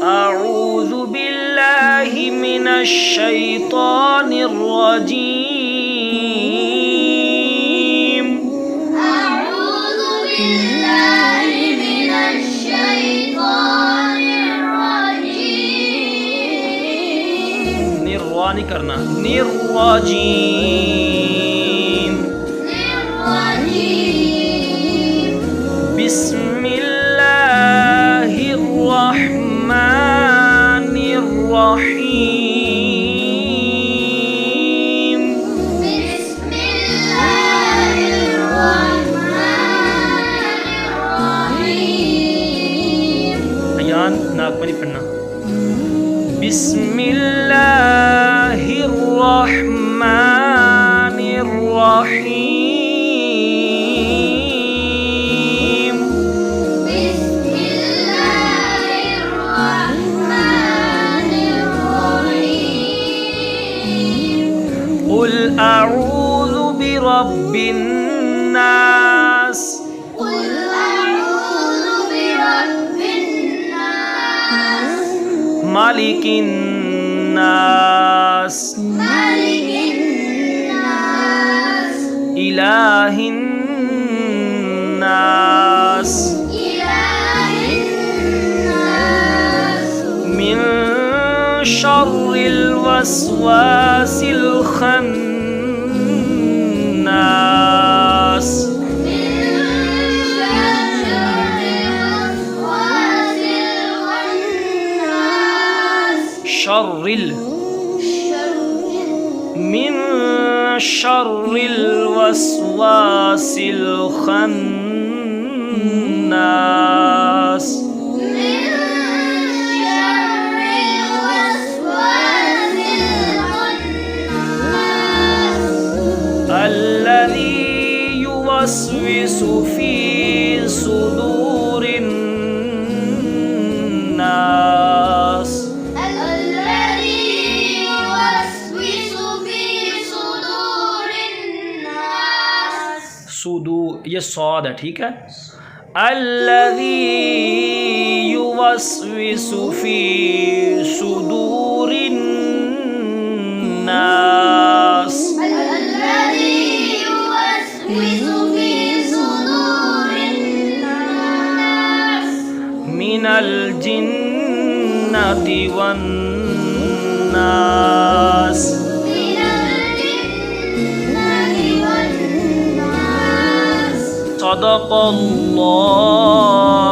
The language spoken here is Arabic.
أعوذ بالله من الشيطان الرجيم أعوذ بالله من الشيطان الرجيم निर्वा नहीं करना निर्रजीम الرجيم बिस्मिल्लाहिर रहमानिर रहीम بسم الله الرحمن الرحيم अयान नाक में नहीं पढ़ना बिस्मिल्लाहिर रहमानिर रहीम بسم الله الرحمن الرحيم قل أعوذ برب الناس قل أعوذ برب الناس مالك الناس ملك الناس إله الناس إله الناس من شر الوسواس الخناس من شر الوسواس الخناس من شر الوسواس الخناس الذي يوسوس في صدور الناس الذي يوسوس في صدور الناس सुदू ये सौद है ठीक है الذي يوسوس في صدور الناس الذي يوسوس في صدور الناس من الجنة والناس من الجنة والناس صدق الله